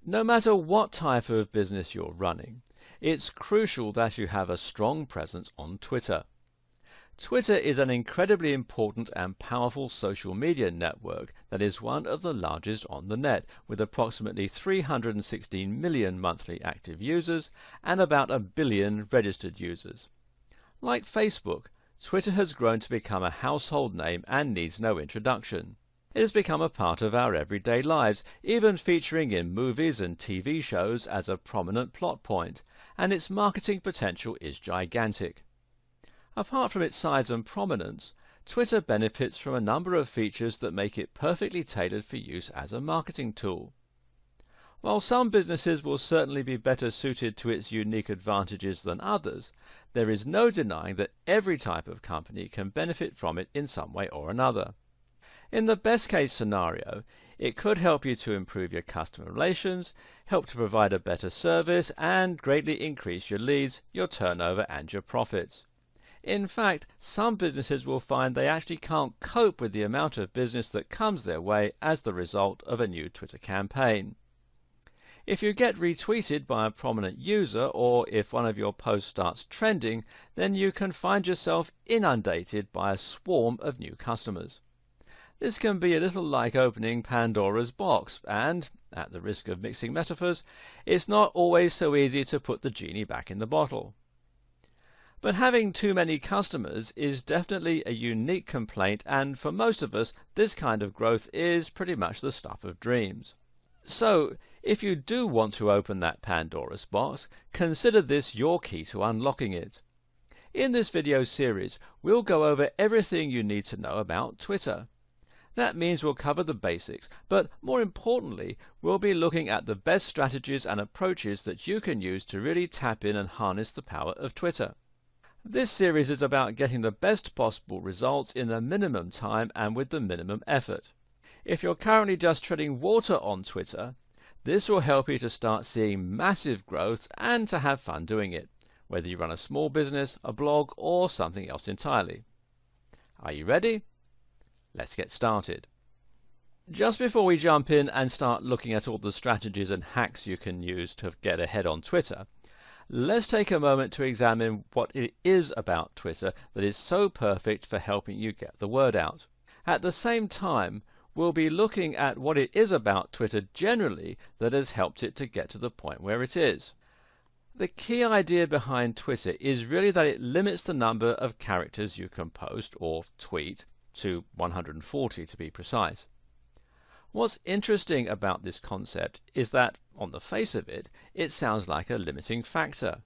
No matter what type of business you're running, it's crucial that you have a strong presence on Twitter. Twitter is an incredibly important and powerful social media network that is one of the largest on the net, with approximately 316 million monthly active users and about 1 billion registered users. Like Facebook, Twitter has grown to become a household name and needs no introduction. It has become a part of our everyday lives, even featuring in movies and TV shows as a prominent plot point, and its marketing potential is gigantic. Apart from its size and prominence, Twitter benefits from a number of features that make it perfectly tailored for use as a marketing tool. While some businesses will certainly be better suited to its unique advantages than others, there is no denying that every type of company can benefit from it in some way or another. In the best case scenario, it could help you to improve your customer relations, help to provide a better service, and greatly increase your leads, your turnover, and your profits. In fact, some businesses will find they actually can't cope with the amount of business that comes their way as the result of a new Twitter campaign. If you get retweeted by a prominent user, or if one of your posts starts trending, then you can find yourself inundated by a swarm of new customers. This can be a little like opening Pandora's box, and, at the risk of mixing metaphors, it's not always so easy to put the genie back in the bottle. But having too many customers is definitely a unique complaint, and for most of us, this kind of growth is pretty much the stuff of dreams. So, if you do want to open that Pandora's box, consider this your key to unlocking it. In this video series, we'll go over everything you need to know about Twitter. That means we'll cover the basics, but more importantly, we'll be looking at the best strategies and approaches that you can use to really tap in and harness the power of Twitter. This series is about getting the best possible results in the minimum time and with the minimum effort. If you're currently just treading water on Twitter, this will help you to start seeing massive growth and to have fun doing it, whether you run a small business, a blog, or something else entirely. Are you ready? Let's get started. Just before we jump in and start looking at all the strategies and hacks you can use to get ahead on Twitter, let's take a moment to examine what it is about Twitter that is so perfect for helping you get the word out. At the same time, we'll be looking at what it is about Twitter generally that has helped it to get to the point where it is. The key idea behind Twitter is really that it limits the number of characters you can post or tweet to 140 to be precise. What's interesting about this concept is that, on the face of it, it sounds like a limiting factor.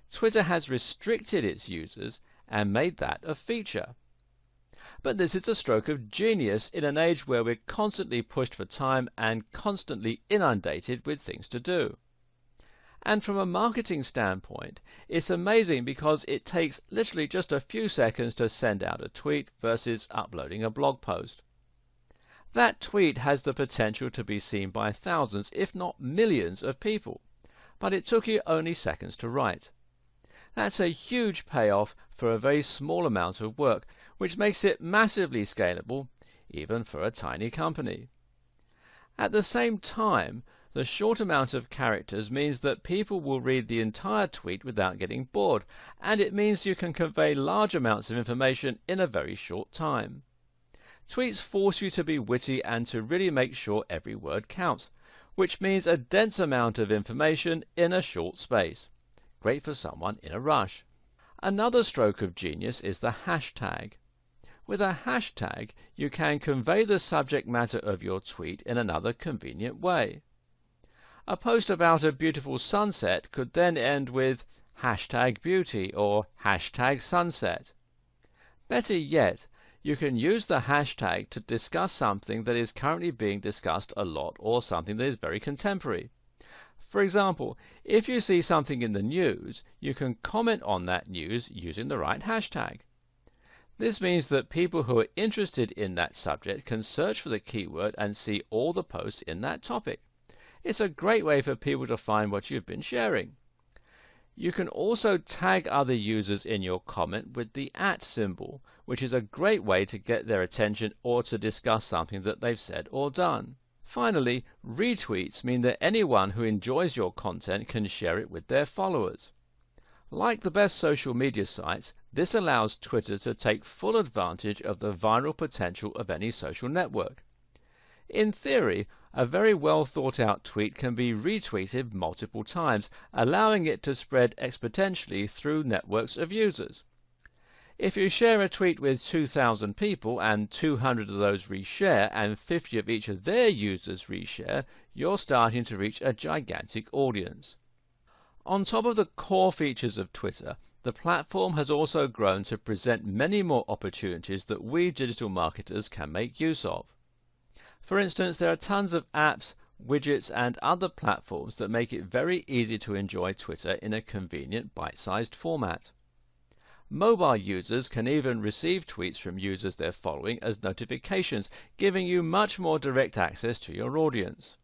Twitter has restricted its users and made that a feature. But this is a stroke of genius in an age where we're constantly pushed for time and constantly inundated with things to do. And from a marketing standpoint, it's amazing because it takes literally just a few seconds to send out a tweet versus uploading a blog post. That tweet has the potential to be seen by thousands, if not millions of people, but it took you only seconds to write. That's a huge payoff for a very small amount of work, which makes it massively scalable, even for a tiny company. At the same time, the short amount of characters means that people will read the entire tweet without getting bored, and it means you can convey large amounts of information in a very short time. Tweets force you to be witty and to really make sure every word counts, which means a dense amount of information in a short space. Great for someone in a rush. Another stroke of genius is the hashtag. With a hashtag, you can convey the subject matter of your tweet in another convenient way. A post about a beautiful sunset could then end with #beauty or #sunset. Better yet, you can use the hashtag to discuss something that is currently being discussed a lot or something that is very contemporary. For example, if you see something in the news, you can comment on that news using the right hashtag. This means that people who are interested in that subject can search for the keyword and see all the posts in that topic. It's a great way for people to find what you've been sharing. You can also tag other users in your comment with the @ symbol, which is a great way to get their attention or to discuss something that they've said or done. Finally, retweets mean that anyone who enjoys your content can share it with their followers. Like the best social media sites, this allows Twitter to take full advantage of the viral potential of any social network. In theory, a very well thought out tweet can be retweeted multiple times, allowing it to spread exponentially through networks of users. If you share a tweet with 2,000 people and 200 of those reshare and 50 of each of their users reshare, you're starting to reach a gigantic audience. On top of the core features of Twitter, the platform has also grown to present many more opportunities that we digital marketers can make use of. For instance, there are tons of apps, widgets and other platforms that make it very easy to enjoy Twitter in a convenient bite-sized format. Mobile users can even receive tweets from users they're following as notifications, giving you much more direct access to your audience.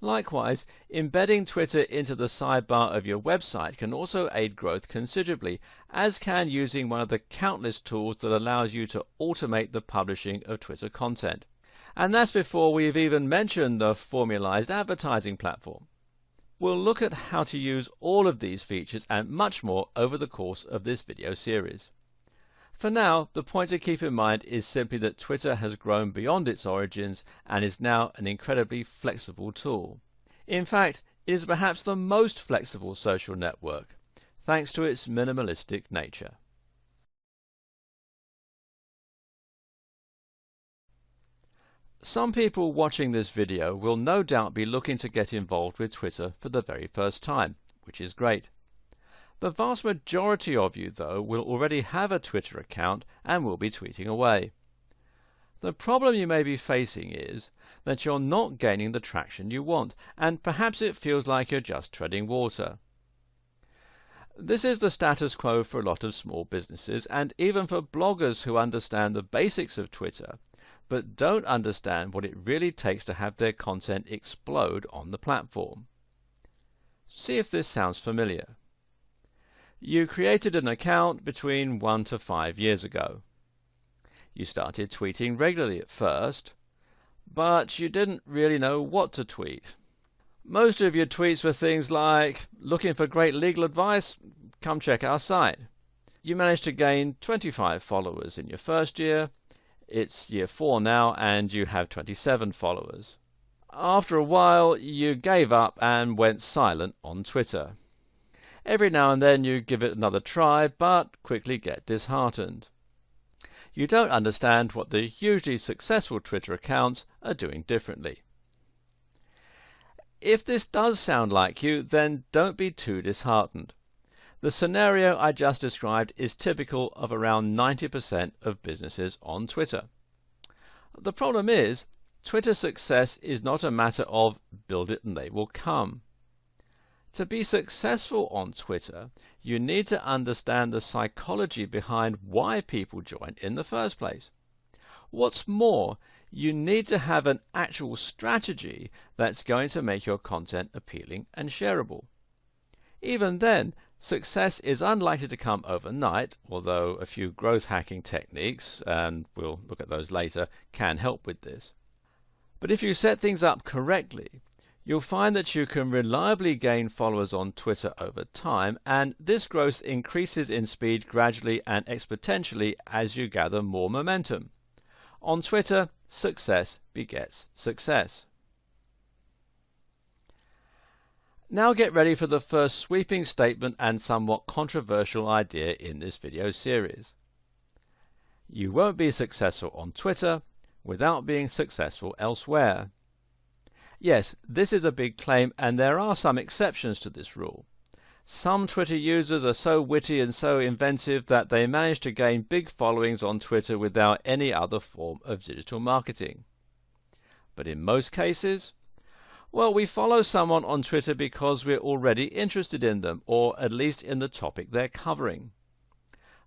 Likewise, embedding Twitter into the sidebar of your website can also aid growth considerably, as can using one of the countless tools that allows you to automate the publishing of Twitter content. And that's before we've even mentioned the formalized advertising platform. We'll look at how to use all of these features and much more over the course of this video series. For now, the point to keep in mind is simply that Twitter has grown beyond its origins and is now an incredibly flexible tool. In fact, it is perhaps the most flexible social network, thanks to its minimalistic nature. Some people watching this video will no doubt be looking to get involved with Twitter for the very first time, which is great. The vast majority of you, though, will already have a Twitter account and will be tweeting away. The problem you may be facing is that you're not gaining the traction you want, and perhaps it feels like you're just treading water. This is the status quo for a lot of small businesses, and even for bloggers who understand the basics of Twitter, but don't understand what it really takes to have their content explode on the platform. See if this sounds familiar. You created an account between 1 to 5 years ago. You started tweeting regularly at first, but you didn't really know what to tweet. Most of your tweets were things like, "Looking for great legal advice? Come check our site." You managed to gain 25 followers in your first year. It's year 4 now and you have 27 followers. After a while you gave up and went silent on Twitter. Every now and then you give it another try, but quickly get disheartened. You don't understand what the hugely successful Twitter accounts are doing differently. If this does sound like you, then don't be too disheartened. The scenario I just described is typical of around 90% of businesses on Twitter. The problem is, Twitter's success is not a matter of build it and they will come. To be successful on Twitter, you need to understand the psychology behind why people join in the first place. What's more, you need to have an actual strategy that's going to make your content appealing and shareable. Even then, success is unlikely to come overnight, although a few growth hacking techniques, and we'll look at those later, can help with this. But if you set things up correctly, you'll find that you can reliably gain followers on Twitter over time, and this growth increases in speed gradually and exponentially as you gather more momentum. On Twitter, success begets success. Now get ready for the first sweeping statement and somewhat controversial idea in this video series. You won't be successful on Twitter without being successful elsewhere. Yes, this is a big claim, and there are some exceptions to this rule. Some Twitter users are so witty and so inventive that they manage to gain big followings on Twitter without any other form of digital marketing. But in most cases, well, we follow someone on Twitter because we're already interested in them, or at least in the topic they're covering.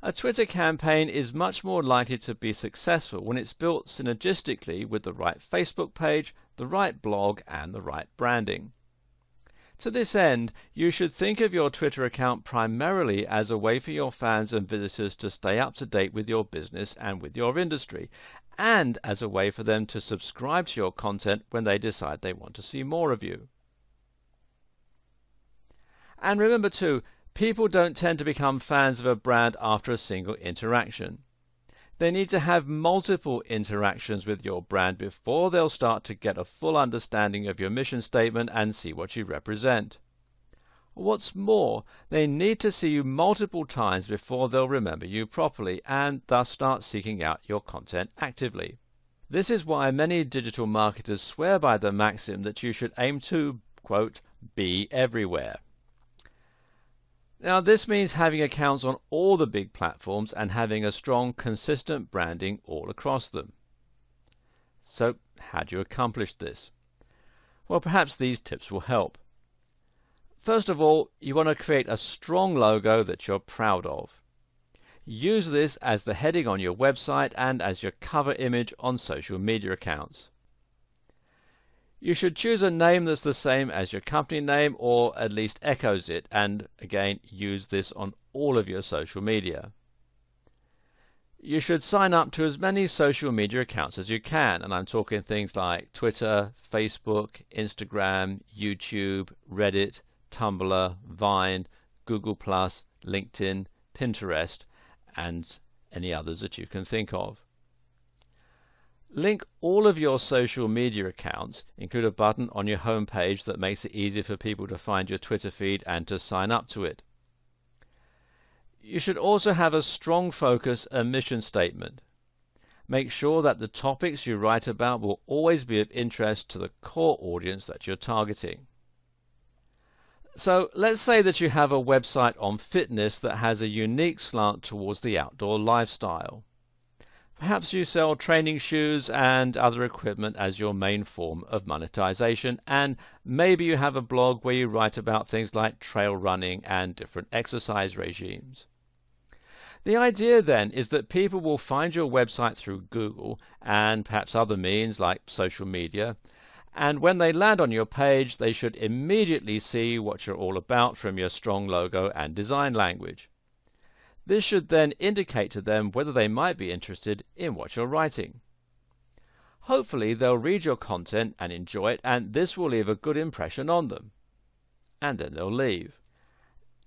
A Twitter campaign is much more likely to be successful when it's built synergistically with the right Facebook page, the right blog, and the right branding. To this end, you should think of your Twitter account primarily as a way for your fans and visitors to stay up to date with your business and with your industry, and as a way for them to subscribe to your content when they decide they want to see more of you. And remember too, people don't tend to become fans of a brand after a single interaction. They need to have multiple interactions with your brand before they'll start to get a full understanding of your mission statement and see what you represent. What's more, they need to see you multiple times before they'll remember you properly and thus start seeking out your content actively. This is why many digital marketers swear by the maxim that you should aim to, quote, be everywhere. Now, this means having accounts on all the big platforms and having a strong, consistent branding all across them. So, how do you accomplish this? Well, perhaps these tips will help. First of all, you want to create a strong logo that you're proud of. Use this as the heading on your website and as your cover image on social media accounts. You should choose a name that's the same as your company name or at least echoes it, and again use this on all of your social media. You should sign up to as many social media accounts as you can, and I'm talking things like Twitter, Facebook, Instagram, YouTube, Reddit, Tumblr, Vine, Google+, LinkedIn, Pinterest, and any others that you can think of. Link all of your social media accounts, include a button on your home page that makes it easier for people to find your Twitter feed and to sign up to it. You should also have a strong focus and mission statement. Make sure that the topics you write about will always be of interest to the core audience that you're targeting. So let's say that you have a website on fitness that has a unique slant towards the outdoor lifestyle. Perhaps you sell training shoes and other equipment as your main form of monetization, and maybe you have a blog where you write about things like trail running and different exercise regimes. The idea then is that people will find your website through Google and perhaps other means like social media, and when they land on your page they should immediately see what you're all about from your strong logo and design language. This should then indicate to them whether they might be interested in what you're writing. Hopefully they'll read your content and enjoy it, and this will leave a good impression on them. And then they'll leave.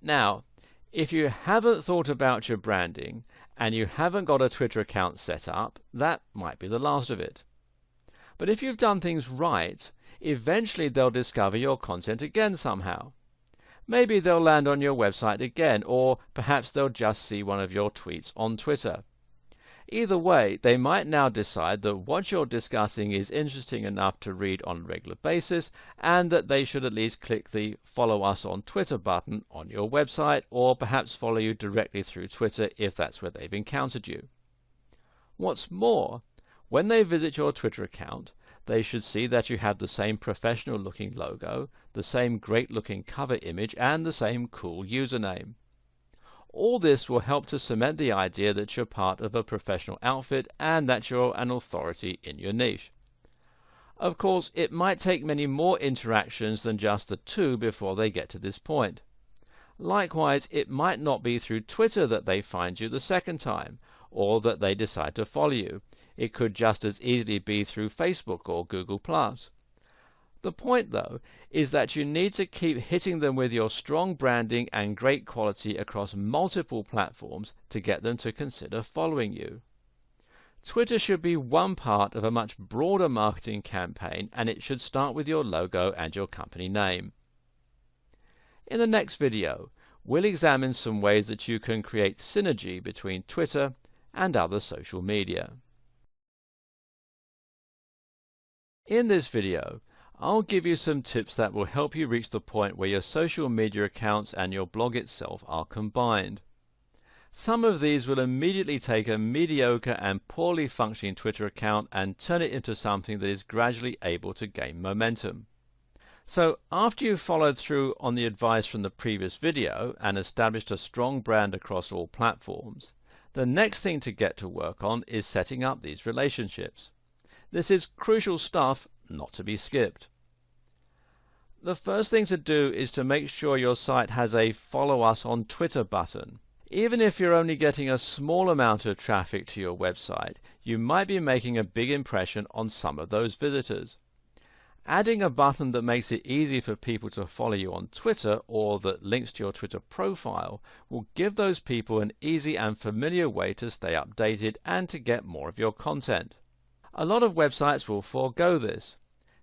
Now, if you haven't thought about your branding and you haven't got a Twitter account set up, that might be the last of it. But if you've done things right, eventually they'll discover your content again somehow. Maybe they'll land on your website again, or perhaps they'll just see one of your tweets on Twitter. Either way, they might now decide that what you're discussing is interesting enough to read on a regular basis, and that they should at least click the Follow Us on Twitter button on your website, or perhaps follow you directly through Twitter if that's where they've encountered you. What's more, when they visit your Twitter account, they should see that you have the same professional-looking logo, the same great-looking cover image, and the same cool username. All this will help to cement the idea that you're part of a professional outfit and that you're an authority in your niche. Of course, it might take many more interactions than just the two before they get to this point. Likewise, it might not be through Twitter that they find you the second time, or that they decide to follow you. It could just as easily be through Facebook or Google+. The point, though, is that you need to keep hitting them with your strong branding and great quality across multiple platforms to get them to consider following you. Twitter should be one part of a much broader marketing campaign, and it should start with your logo and your company name. In the next video, we'll examine some ways that you can create synergy between Twitter and other social media. In this video, I'll give you some tips that will help you reach the point where your social media accounts and your blog itself are combined. Some of these will immediately take a mediocre and poorly functioning Twitter account and turn it into something that is gradually able to gain momentum. So after you've followed through on the advice from the previous video and established a strong brand across all platforms, the next thing to get to work on is setting up these relationships. This is crucial stuff, not to be skipped. The first thing to do is to make sure your site has a Follow Us on Twitter button. Even if you're only getting a small amount of traffic to your website, you might be making a big impression on some of those visitors. Adding a button that makes it easy for people to follow you on Twitter or that links to your Twitter profile will give those people an easy and familiar way to stay updated and to get more of your content. A lot of websites will forego this.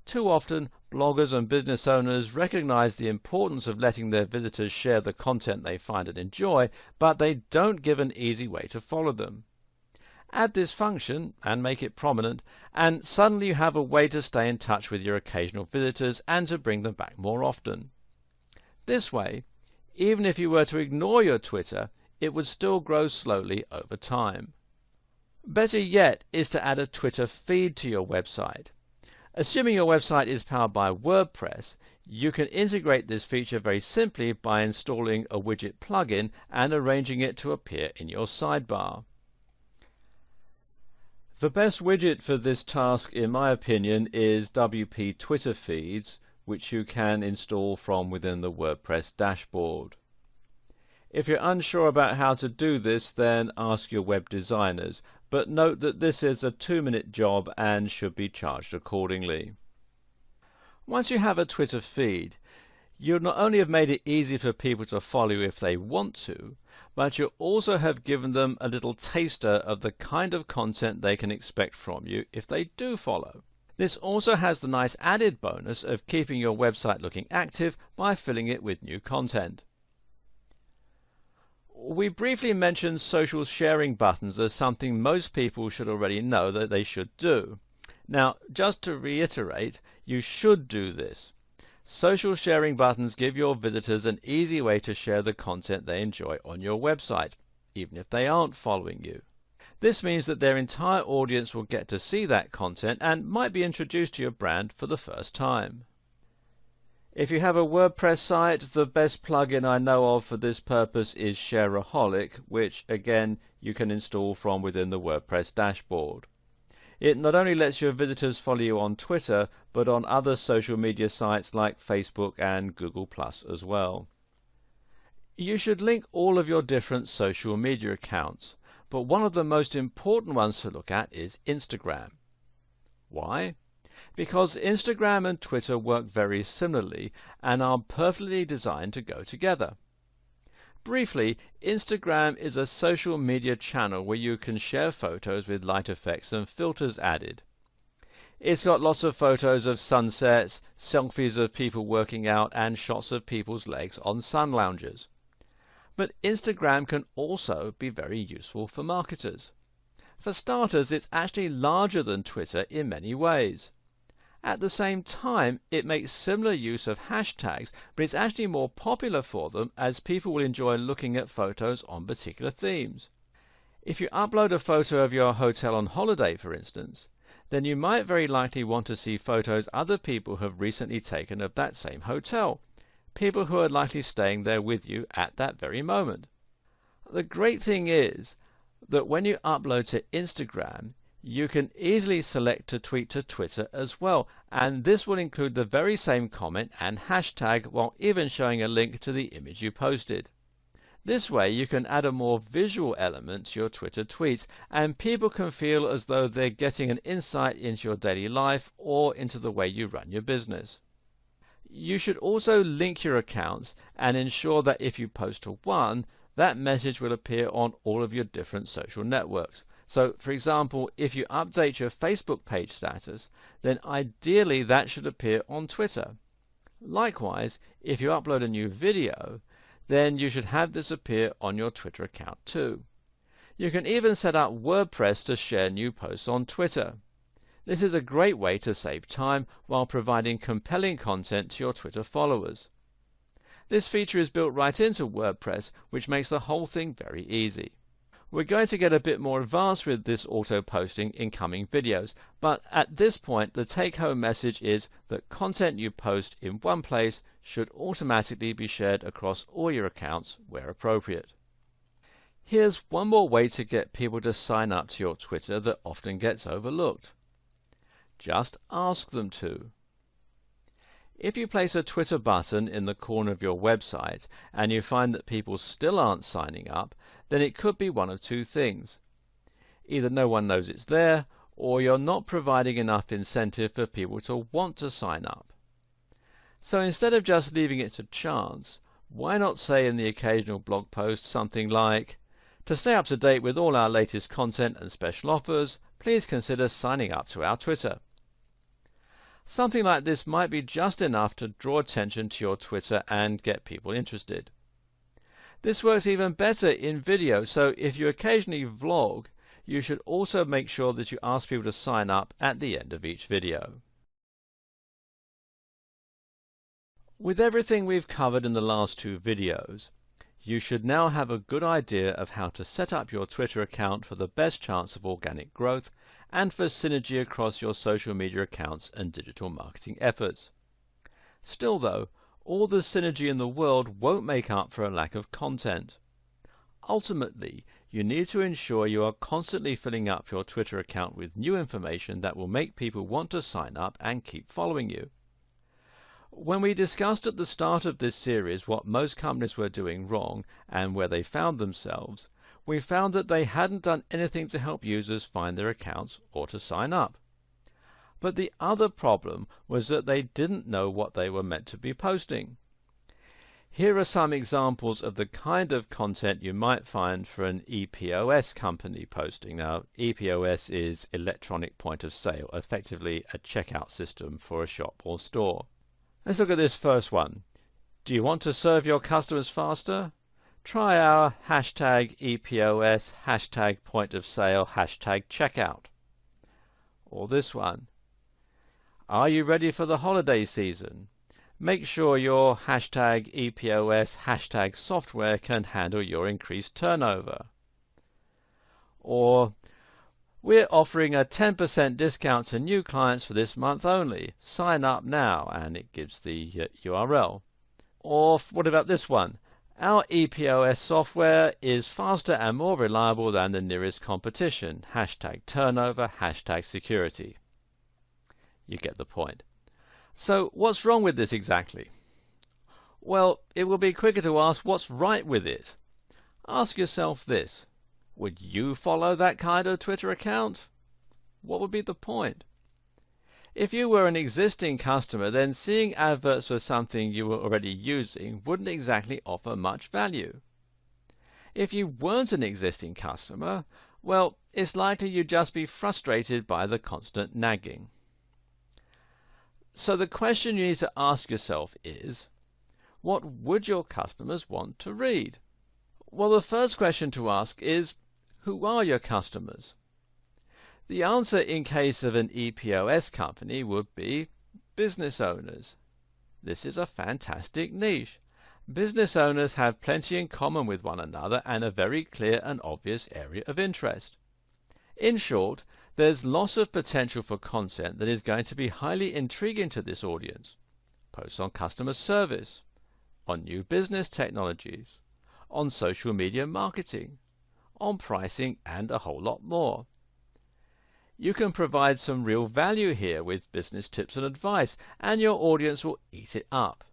Too often, bloggers and business owners recognize the importance of letting their visitors share the content they find and enjoy, but they don't give an easy way to follow them. Add this function and make it prominent, and suddenly you have a way to stay in touch with your occasional visitors and to bring them back more often. This way, even if you were to ignore your Twitter, it would still grow slowly over time. Better yet is to add a Twitter feed to your website. Assuming your website is powered by WordPress, you can integrate this feature very simply by installing a widget plugin and arranging it to appear in your sidebar. The best widget for this task, in my opinion, is WP Twitter Feeds, which you can install from within the WordPress dashboard. If you're unsure about how to do this, then ask your web designers, but note that this is a 2-minute job and should be charged accordingly. Once you have a Twitter feed, you not only have made it easy for people to follow you if they want to, but you also have given them a little taster of the kind of content they can expect from you if they do follow. This also has the nice added bonus of keeping your website looking active by filling it with new content. We briefly mentioned social sharing buttons as something most people should already know that they should do. Now, just to reiterate, you should do this. Social sharing buttons give your visitors an easy way to share the content they enjoy on your website, even if they aren't following you. This means that their entire audience will get to see that content and might be introduced to your brand for the first time. If you have a WordPress site, the best plugin I know of for this purpose is Shareaholic, which again you can install from within the WordPress dashboard. It not only lets your visitors follow you on Twitter, but on other social media sites like Facebook and Google+ as well. You should link all of your different social media accounts, but one of the most important ones to look at is Instagram. Why? Because Instagram and Twitter work very similarly and are perfectly designed to go together. Briefly, Instagram is a social media channel where you can share photos with light effects and filters added. It's got lots of photos of sunsets, selfies of people working out, and shots of people's legs on sun loungers. But Instagram can also be very useful for marketers. For starters, it's actually larger than Twitter in many ways. At the same time, it makes similar use of hashtags, but it's actually more popular for them as people will enjoy looking at photos on particular themes. If you upload a photo of your hotel on holiday, for instance, then you might very likely want to see photos other people have recently taken of that same hotel, people who are likely staying there with you at that very moment. The great thing is that when you upload to Instagram, you can easily select to tweet to Twitter as well, and this will include the very same comment and hashtag while even showing a link to the image you posted. This way you can add a more visual element to your Twitter tweets, and people can feel as though they're getting an insight into your daily life or into the way you run your business. You should also link your accounts and ensure that if you post to one, that message will appear on all of your different social networks. So, for example, if you update your Facebook page status, then ideally that should appear on Twitter. Likewise, if you upload a new video, then you should have this appear on your Twitter account too. You can even set up WordPress to share new posts on Twitter. This is a great way to save time while providing compelling content to your Twitter followers. This feature is built right into WordPress, which makes the whole thing very easy. We're going to get a bit more advanced with this auto-posting in coming videos, but at this point the take-home message is that content you post in one place should automatically be shared across all your accounts where appropriate. Here's one more way to get people to sign up to your Twitter that often gets overlooked. Just ask them to. If you place a Twitter button in the corner of your website and you find that people still aren't signing up, then it could be one of two things. Either no one knows it's there, or you're not providing enough incentive for people to want to sign up. So instead of just leaving it to chance, why not say in the occasional blog post something like, "To stay up to date with all our latest content and special offers, please consider signing up to our Twitter." Something like this might be just enough to draw attention to your Twitter and get people interested. This works even better in video, so if you occasionally vlog, you should also make sure that you ask people to sign up at the end of each video. With everything we've covered in the last two videos, you should now have a good idea of how to set up your Twitter account for the best chance of organic growth and for synergy across your social media accounts and digital marketing efforts. Still though, all the synergy in the world won't make up for a lack of content. Ultimately, you need to ensure you are constantly filling up your Twitter account with new information that will make people want to sign up and keep following you. When we discussed at the start of this series what most companies were doing wrong and where they found themselves, we found that they hadn't done anything to help users find their accounts or to sign up. But the other problem was that they didn't know what they were meant to be posting. Here are some examples of the kind of content you might find for an EPOS company posting. Now, EPOS is electronic point of sale, effectively a checkout system for a shop or store. Let's look at this first one. Do you want to serve your customers faster? Try our #EPOS, #point of sale, #checkout. Or this one. Are you ready for the holiday season? Make sure your #EPOS, #software can handle your increased turnover. Or, we're offering a 10% discount to new clients for this month only. Sign up now, and it gives the URL. Or what about this one? Our EPOS software is faster and more reliable than the nearest competition. #turnover, #security. You get the point. So what's wrong with this exactly? Well, it will be quicker to ask what's right with it. Ask yourself this. Would you follow that kind of Twitter account? What would be the point? If you were an existing customer, then seeing adverts for something you were already using wouldn't exactly offer much value. If you weren't an existing customer, well, it's likely you'd just be frustrated by the constant nagging. So the question you need to ask yourself is, what would your customers want to read? Well, the first question to ask is, who are your customers? The answer in case of an EPOS company would be business owners. This is a fantastic niche. Business owners have plenty in common with one another and a very clear and obvious area of interest. In short, there's lots of potential for content that is going to be highly intriguing to this audience. Posts on customer service, on new business technologies, on social media marketing, on pricing, and a whole lot more. You can provide some real value here with business tips and advice, and your audience will eat it up.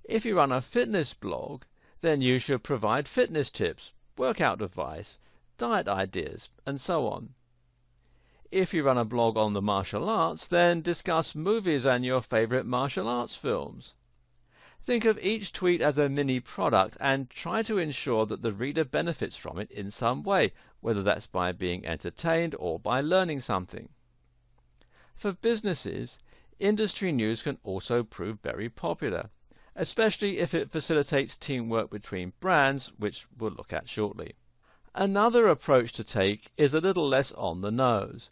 If you run a fitness blog, then you should provide fitness tips, workout advice, diet ideas, and so on. If you run a blog on the martial arts, then discuss movies and your favorite martial arts films. Think of each tweet as a mini product and try to ensure that the reader benefits from it in some way, whether that's by being entertained or by learning something. For businesses, industry news can also prove very popular, especially if it facilitates teamwork between brands, which we'll look at shortly. Another approach to take is a little less on the nose.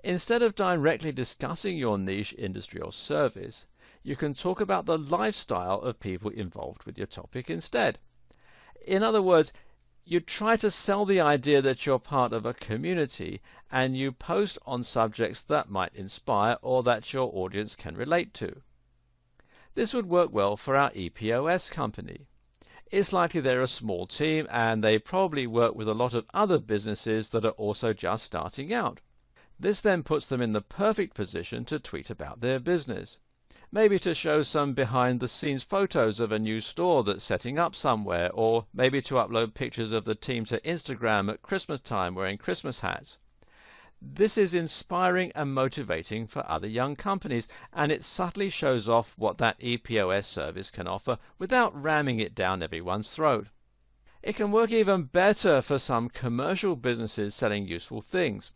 Instead of directly discussing your niche industry or service, you can talk about the lifestyle of people involved with your topic instead. In other words, you try to sell the idea that you're part of a community and you post on subjects that might inspire or that your audience can relate to. This would work well for our EPOS company. It's likely they're a small team and they probably work with a lot of other businesses that are also just starting out. This then puts them in the perfect position to tweet about their business. maybe to show some behind-the-scenes photos of a new store that's setting up somewhere, or maybe to upload pictures of the team to Instagram at Christmas time wearing Christmas hats. This is inspiring and motivating for other young companies, and it subtly shows off what that EPOS service can offer without ramming it down everyone's throat. It can work even better for some commercial businesses selling useful things.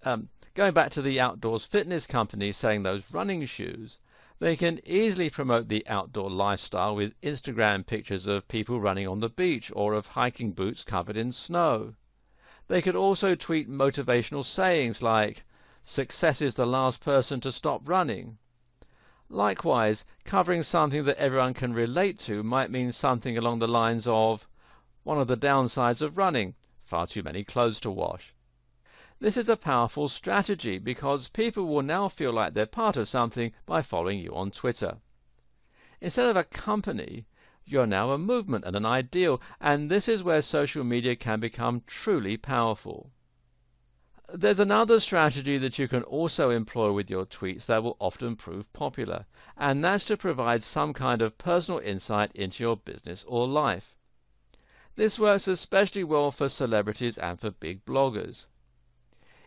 Going back to the outdoors fitness companies selling those running shoes, they can easily promote the outdoor lifestyle with Instagram pictures of people running on the beach or of hiking boots covered in snow. They could also tweet motivational sayings like, "Success is the last person to stop running." Likewise, covering something that everyone can relate to might mean something along the lines of, "One of the downsides of running, far too many clothes to wash." This is a powerful strategy because people will now feel like they're part of something by following you on Twitter. Instead of a company, you're now a movement and an ideal, and this is where social media can become truly powerful. There's another strategy that you can also employ with your tweets that will often prove popular, and that's to provide some kind of personal insight into your business or life. This works especially well for celebrities and for big bloggers.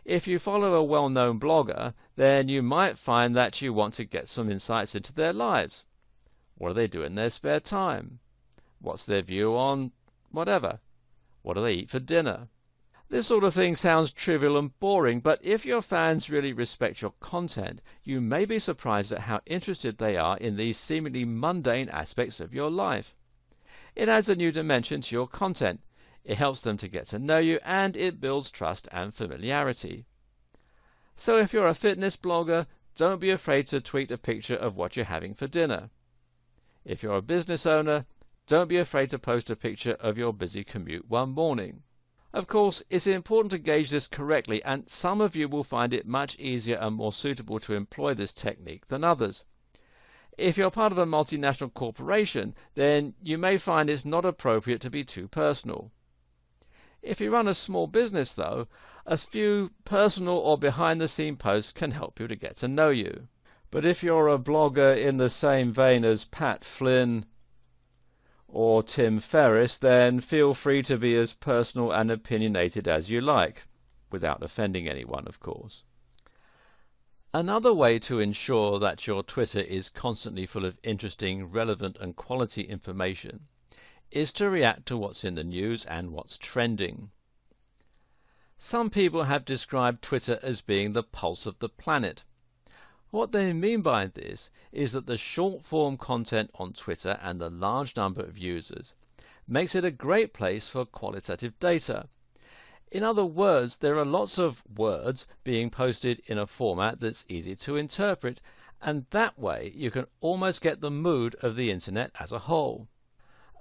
If you follow a well-known blogger, then you might find that you want to get some insights into their lives. What do they do in their spare time? What's their view on whatever? What do they eat for dinner? This sort of thing sounds trivial and boring, but if your fans really respect your content, you may be surprised at how interested they are in these seemingly mundane aspects of your life. It adds a new dimension to your content. It helps them to get to know you, and it builds trust and familiarity. So if you're a fitness blogger, don't be afraid to tweet a picture of what you're having for dinner. If you're a business owner, don't be afraid to post a picture of your busy commute one morning. Of course, it's important to gauge this correctly, and some of you will find it much easier and more suitable to employ this technique than others. If you're part of a multinational corporation, then you may find it's not appropriate to be too personal. If you run a small business, though, a few personal or behind-the-scene posts can help you to get to know you. But if you're a blogger in the same vein as Pat Flynn or Tim Ferriss, then feel free to be as personal and opinionated as you like, without offending anyone, of course. Another way to ensure that your Twitter is constantly full of interesting, relevant and quality information is to react to what's in the news and what's trending. Some people have described Twitter as being the pulse of the planet. What they mean by this is that the short-form content on Twitter and the large number of users makes it a great place for qualitative data. In other words, there are lots of words being posted in a format that's easy to interpret, and that way you can almost get the mood of the internet as a whole.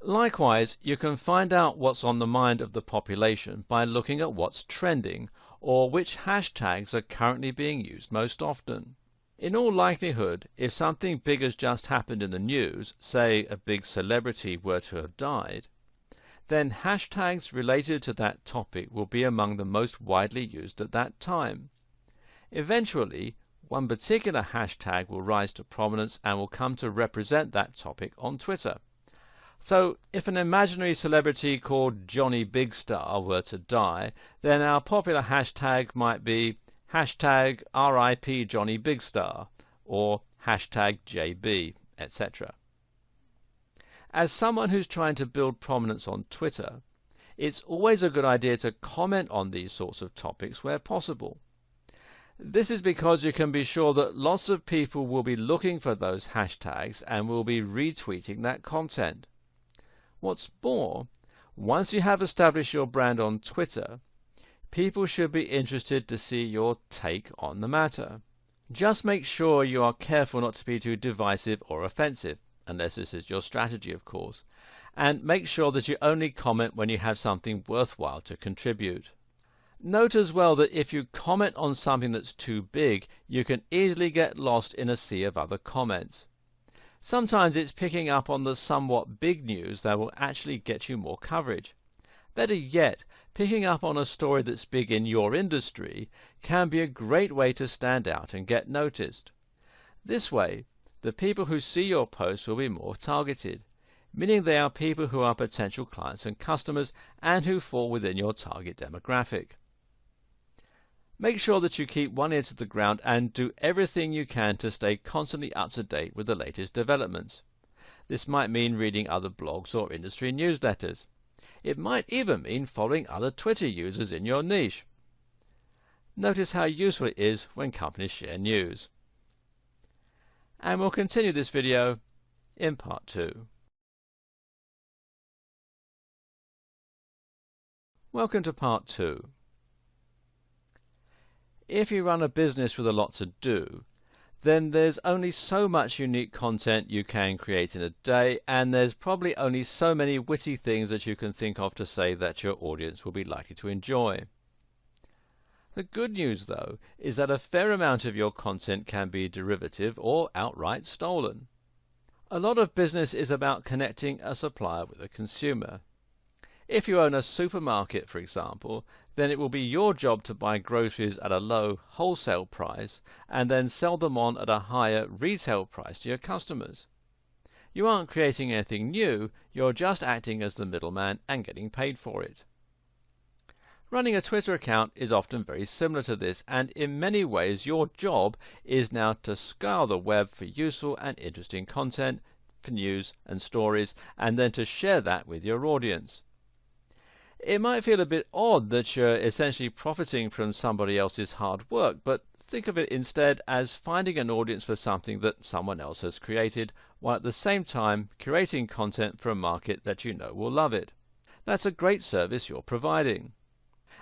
Likewise, you can find out what's on the mind of the population by looking at what's trending, or which hashtags are currently being used most often. In all likelihood, if something big has just happened in the news, say a big celebrity were to have died, then hashtags related to that topic will be among the most widely used at that time. Eventually, one particular hashtag will rise to prominence and will come to represent that topic on Twitter. So, if an imaginary celebrity called Johnny Big Star were to die, then our popular hashtag might be hashtag RIP Johnny Big Star, or hashtag JB, etc. As someone who's trying to build prominence on Twitter, it's always a good idea to comment on these sorts of topics where possible. This is because you can be sure that lots of people will be looking for those hashtags and will be retweeting that content. What's more, once you have established your brand on Twitter, people should be interested to see your take on the matter. Just make sure you are careful not to be too divisive or offensive, unless this is your strategy, of course, and make sure that you only comment when you have something worthwhile to contribute. Note as well that if you comment on something that's too big, you can easily get lost in a sea of other comments. Sometimes it's picking up on the somewhat big news that will actually get you more coverage. Better yet, picking up on a story that's big in your industry can be a great way to stand out and get noticed. This way, the people who see your posts will be more targeted, meaning they are people who are potential clients and customers and who fall within your target demographic. Make sure that you keep one ear to the ground and do everything you can to stay constantly up to date with the latest developments. This might mean reading other blogs or industry newsletters. It might even mean following other Twitter users in your niche. Notice how useful it is when companies share news. And we'll continue this video in part 2. Welcome to part 2. If you run a business with a lot to do, then there's only so much unique content you can create in a day, and there's probably only so many witty things that you can think of to say that your audience will be likely to enjoy. The good news, though, is that a fair amount of your content can be derivative or outright stolen. A lot of business is about connecting a supplier with a consumer. If you own a supermarket, for example, then it will be your job to buy groceries at a low wholesale price and then sell them on at a higher retail price to your customers. You aren't creating anything new, you're just acting as the middleman and getting paid for it. Running a Twitter account is often very similar to this, and in many ways your job is now to scour the web for useful and interesting content, for news and stories, and then to share that with your audience. It might feel a bit odd that you're essentially profiting from somebody else's hard work, but think of it instead as finding an audience for something that someone else has created, while at the same time curating content for a market that you know will love it. That's a great service you're providing.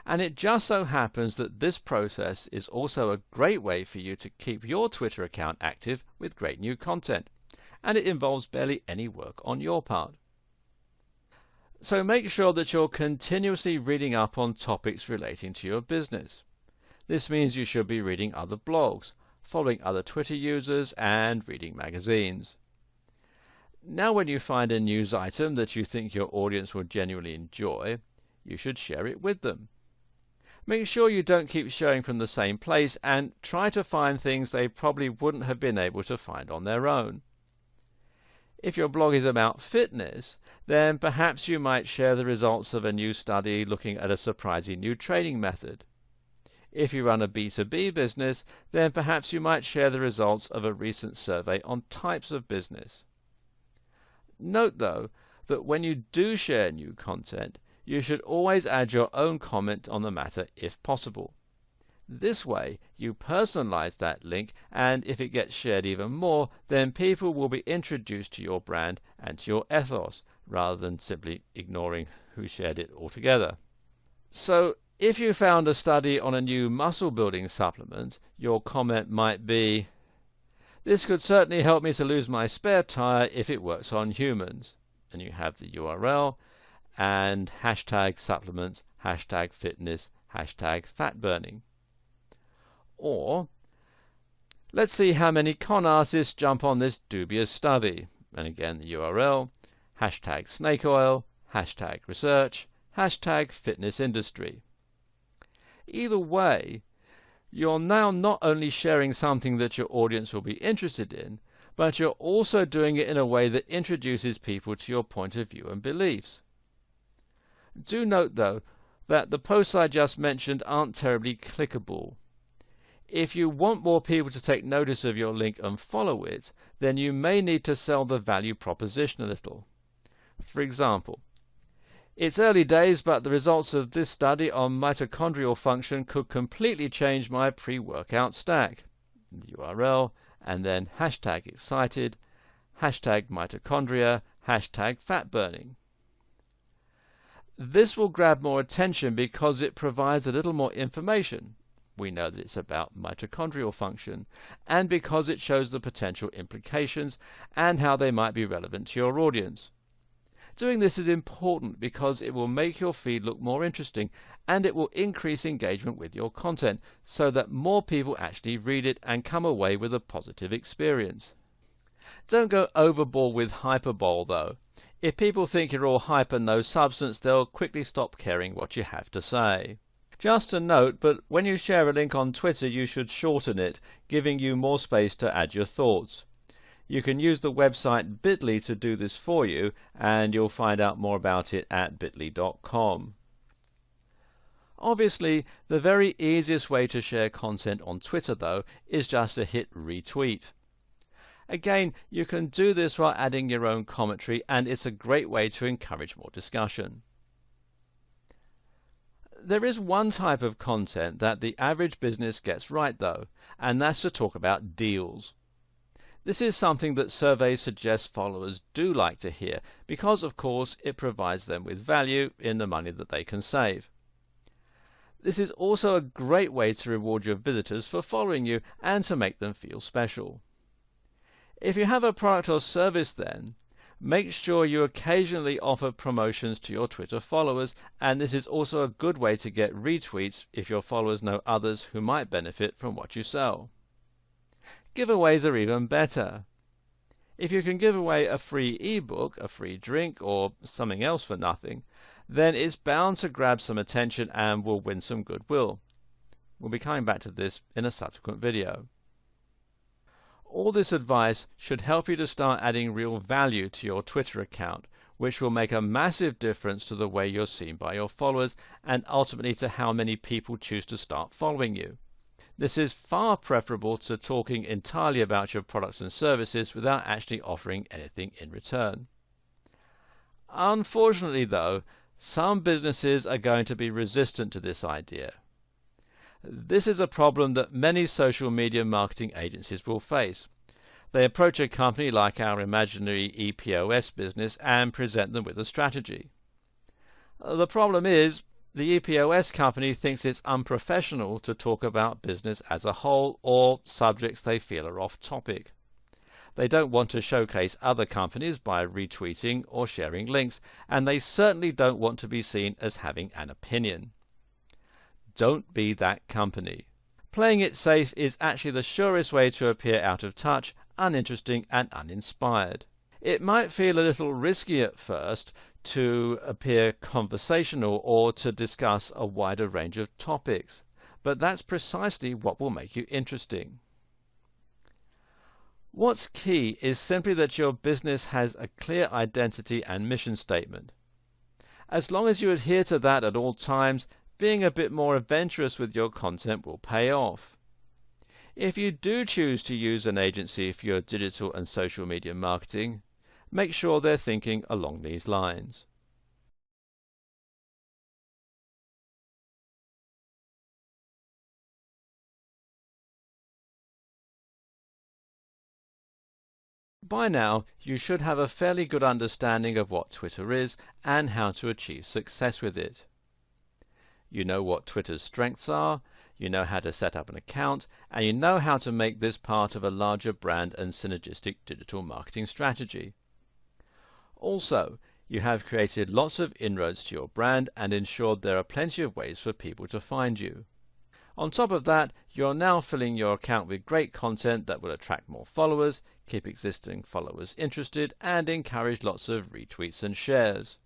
And it just so happens that this process is also a great way for you to keep your Twitter account active with great new content, and it involves barely any work on your part. So make sure that you're continuously reading up on topics relating to your business. This means you should be reading other blogs, following other Twitter users, and reading magazines. Now when you find a news item that you think your audience will genuinely enjoy, you should share it with them. Make sure you don't keep sharing from the same place, and try to find things they probably wouldn't have been able to find on their own. If your blog is about fitness, then perhaps you might share the results of a new study looking at a surprising new training method. If you run a B2B business, then perhaps you might share the results of a recent survey on types of business. Note, though, that when you do share new content, you should always add your own comment on the matter if possible. This way, you personalize that link, and if it gets shared even more, then people will be introduced to your brand and to your ethos, rather than simply ignoring who shared it altogether. So, if you found a study on a new muscle-building supplement, your comment might be, "This could certainly help me to lose my spare tire if it works on humans." And you have the URL, and hashtag supplements, hashtag fitness, hashtag fat burning. Or, let's see how many con artists jump on this dubious study. And again the URL, hashtag snake oil, hashtag research, hashtag fitness industry. Either way, you're now not only sharing something that your audience will be interested in, but you're also doing it in a way that introduces people to your point of view and beliefs. Do note, though, that the posts I just mentioned aren't terribly clickable. If you want more people to take notice of your link and follow it, then you may need to sell the value proposition a little. For example, it's early days, but the results of this study on mitochondrial function could completely change my pre-workout stack. The URL, and then hashtag excited, hashtag mitochondria, hashtag fat burning. This will grab more attention because it provides a little more information. We know that it's about mitochondrial function, and because it shows the potential implications and how they might be relevant to your audience. Doing this is important because it will make your feed look more interesting, and it will increase engagement with your content so that more people actually read it and come away with a positive experience. Don't go overboard with hyperbole, though. If people think you're all hype and no substance, they'll quickly stop caring what you have to say. Just a note, but when you share a link on Twitter, you should shorten it, giving you more space to add your thoughts. You can use the website bit.ly to do this for you, and you'll find out more about it at bit.ly.com. Obviously, the very easiest way to share content on Twitter, though, is just to hit retweet. Again, you can do this while adding your own commentary, and it's a great way to encourage more discussion. There is one type of content that the average business gets right, though, and that's to talk about deals. This is something that surveys suggest followers do like to hear because, of course, it provides them with value in the money that they can save. This is also a great way to reward your visitors for following you and to make them feel special. If you have a product or service, then make sure you occasionally offer promotions to your Twitter followers, and this is also a good way to get retweets if your followers know others who might benefit from what you sell. Giveaways are even better. If you can give away a free ebook, a free drink, or something else for nothing, then it's bound to grab some attention and will win some goodwill. We'll be coming back to this in a subsequent video. All this advice should help you to start adding real value to your Twitter account, which will make a massive difference to the way you're seen by your followers and ultimately to how many people choose to start following you. This is far preferable to talking entirely about your products and services without actually offering anything in return. Unfortunately, though, some businesses are going to be resistant to this idea. This is a problem that many social media marketing agencies will face. They approach a company like our imaginary EPOS business and present them with a strategy. The problem is, the EPOS company thinks it's unprofessional to talk about business as a whole or subjects they feel are off topic. They don't want to showcase other companies by retweeting or sharing links, and they certainly don't want to be seen as having an opinion. Don't be that company. Playing it safe is actually the surest way to appear out of touch, uninteresting, and uninspired. It might feel a little risky at first to appear conversational or to discuss a wider range of topics, but that's precisely what will make you interesting. What's key is simply that your business has a clear identity and mission statement. As long as you adhere to that at all times, being a bit more adventurous with your content will pay off. If you do choose to use an agency for your digital and social media marketing, make sure they're thinking along these lines. By now, you should have a fairly good understanding of what Twitter is and how to achieve success with it. You know what Twitter's strengths are, you know how to set up an account, and you know how to make this part of a larger brand and synergistic digital marketing strategy. Also, you have created lots of inroads to your brand and ensured there are plenty of ways for people to find you. On top of that, you're now filling your account with great content that will attract more followers, keep existing followers interested, and encourage lots of retweets and shares.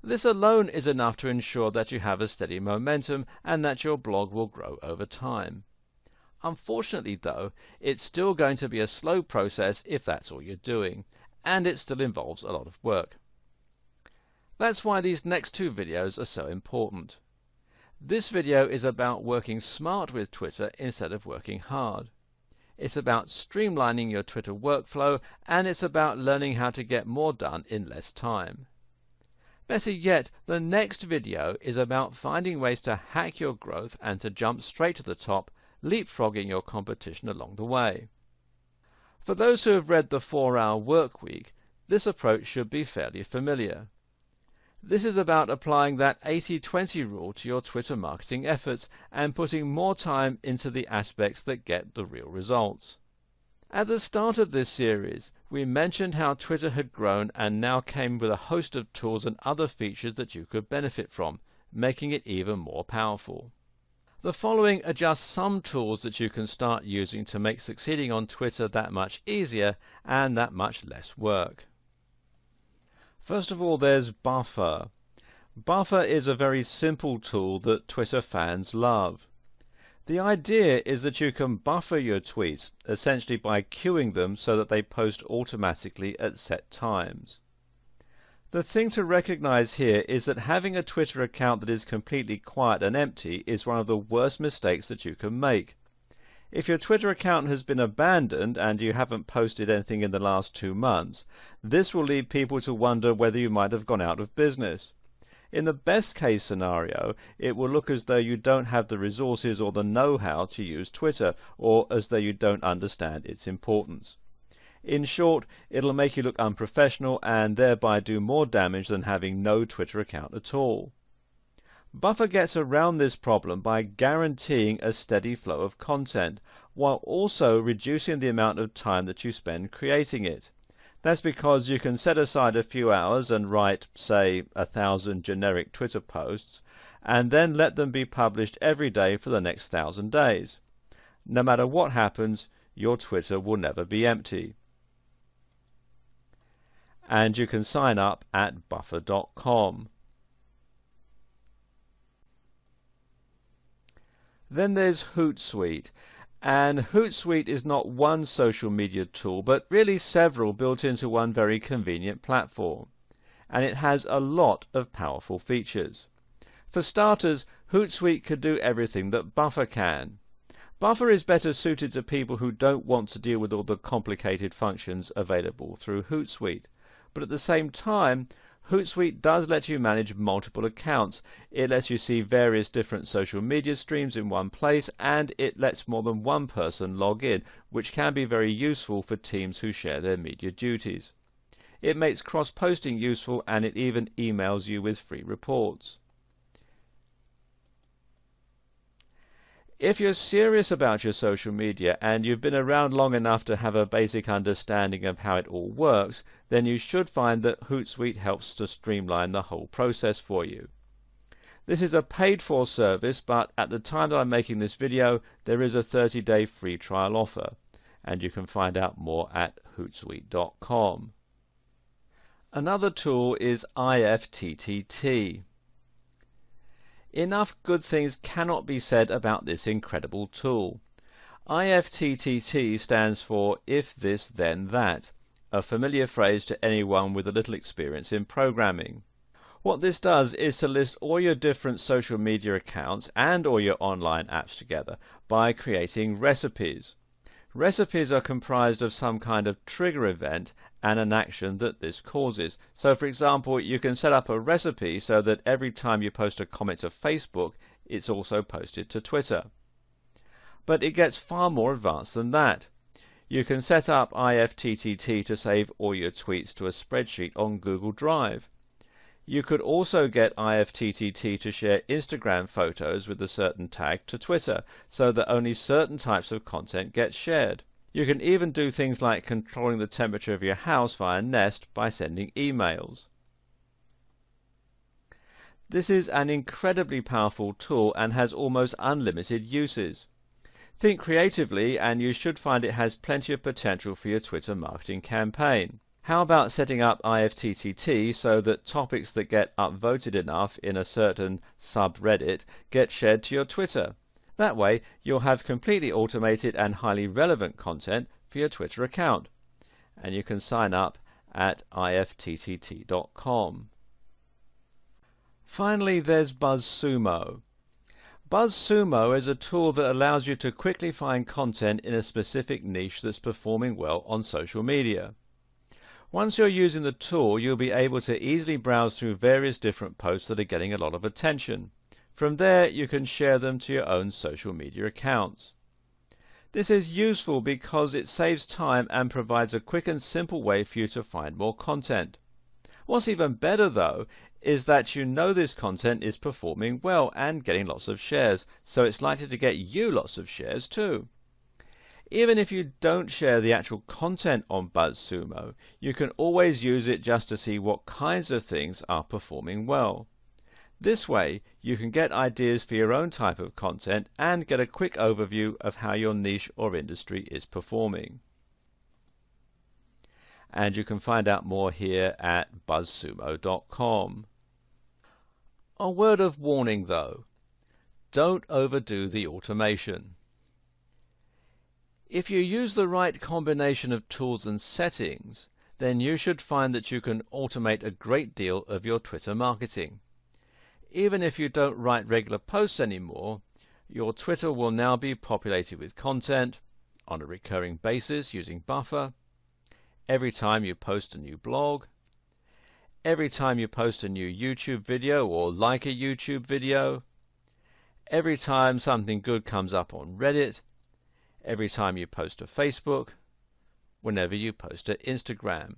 This alone is enough to ensure that you have a steady momentum and that your blog will grow over time. Unfortunately, though, it's still going to be a slow process if that's all you're doing, and it still involves a lot of work. That's why these next two videos are so important. This video is about working smart with Twitter instead of working hard. It's about streamlining your Twitter workflow, and it's about learning how to get more done in less time. Better yet, the next video is about finding ways to hack your growth and to jump straight to the top, leapfrogging your competition along the way. For those who have read the 4-Hour Workweek, this approach should be fairly familiar. This is about applying that 80-20 rule to your Twitter marketing efforts and putting more time into the aspects that get the real results. At the start of this series, we mentioned how Twitter had grown and now came with a host of tools and other features that you could benefit from, making it even more powerful. The following are just some tools that you can start using to make succeeding on Twitter that much easier and that much less work. First of all, there's Buffer. Buffer is a very simple tool that Twitter fans love. The idea is that you can buffer your tweets, essentially by queuing them so that they post automatically at set times. The thing to recognize here is that having a Twitter account that is completely quiet and empty is one of the worst mistakes that you can make. If your Twitter account has been abandoned and you haven't posted anything in the last 2 months, this will lead people to wonder whether you might have gone out of business. In the best case scenario, it will look as though you don't have the resources or the know-how to use Twitter, or as though you don't understand its importance. In short, it'll make you look unprofessional and thereby do more damage than having no Twitter account at all. Buffer gets around this problem by guaranteeing a steady flow of content, while also reducing the amount of time that you spend creating it. That's because you can set aside a few hours and write, say, 1,000 generic Twitter posts, and then let them be published every day for the next 1,000 days. No matter what happens, your Twitter will never be empty. And you can sign up at buffer.com. Then there's Hootsuite, and Hootsuite is not one social media tool, but really several built into one very convenient platform, and it has a lot of powerful features. For starters, Hootsuite could do everything that Buffer can. Buffer is better suited to people who don't want to deal with all the complicated functions available through Hootsuite. But at the same time, Hootsuite does let you manage multiple accounts. It lets you see various different social media streams in one place, and it lets more than one person log in, which can be very useful for teams who share their media duties. It makes cross-posting useful, and it even emails you with free reports. If you're serious about your social media and you've been around long enough to have a basic understanding of how it all works, then you should find that Hootsuite helps to streamline the whole process for you. This is a paid-for service, but at the time that I'm making this video, there is a 30-day free trial offer, and you can find out more at hootsuite.com. Another tool is IFTTT. Enough good things cannot be said about this incredible tool. IFTTT stands for If This Then That, a familiar phrase to anyone with a little experience in programming. What this does is to list all your different social media accounts and all your online apps together by creating recipes. Recipes are comprised of some kind of trigger event and an action that this causes. So for example, you can set up a recipe so that every time you post a comment to Facebook, it's also posted to Twitter. But it gets far more advanced than that. You can set up IFTTT to save all your tweets to a spreadsheet on Google Drive. You could also get IFTTT to share Instagram photos with a certain tag to Twitter, so that only certain types of content get shared. You can even do things like controlling the temperature of your house via Nest by sending emails. This is an incredibly powerful tool and has almost unlimited uses. Think creatively and you should find it has plenty of potential for your Twitter marketing campaign. How about setting up IFTTT so that topics that get upvoted enough in a certain subreddit get shared to your Twitter? That way you'll have completely automated and highly relevant content for your Twitter account. And you can sign up at ifttt.com. Finally, there's BuzzSumo. BuzzSumo is a tool that allows you to quickly find content in a specific niche that's performing well on social media. Once you're using the tool, you'll be able to easily browse through various different posts that are getting a lot of attention. From there, you can share them to your own social media accounts. This is useful because it saves time and provides a quick and simple way for you to find more content. What's even better, though, is that you know this content is performing well and getting lots of shares, so it's likely to get you lots of shares too. Even if you don't share the actual content on BuzzSumo, you can always use it just to see what kinds of things are performing well. This way, you can get ideas for your own type of content and get a quick overview of how your niche or industry is performing. And you can find out more here at buzzsumo.com. A word of warning though. don't overdo the automation. If you use the right combination of tools and settings, then you should find that you can automate a great deal of your Twitter marketing. Even if you don't write regular posts anymore, your Twitter will now be populated with content on a recurring basis using Buffer, every time you post a new blog, every time you post a new YouTube video or like a YouTube video, every time something good comes up on Reddit, every time you post to Facebook, whenever you post to Instagram.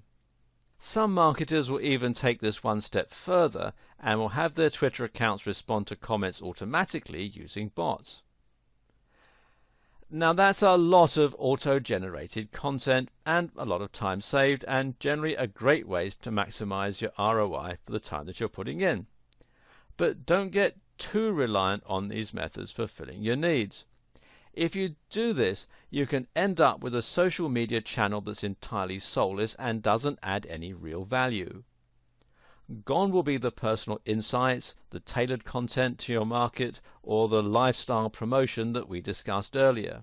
Some marketers will even take this one step further and will have their Twitter accounts respond to comments automatically using bots. Now that's a lot of auto-generated content and a lot of time saved, and generally a great way to maximize your ROI for the time that you're putting in. But don't get too reliant on these methods for filling your needs. If you do this, you can end up with a social media channel that's entirely soulless and doesn't add any real value. Gone will be the personal insights, the tailored content to your market, or the lifestyle promotion that we discussed earlier.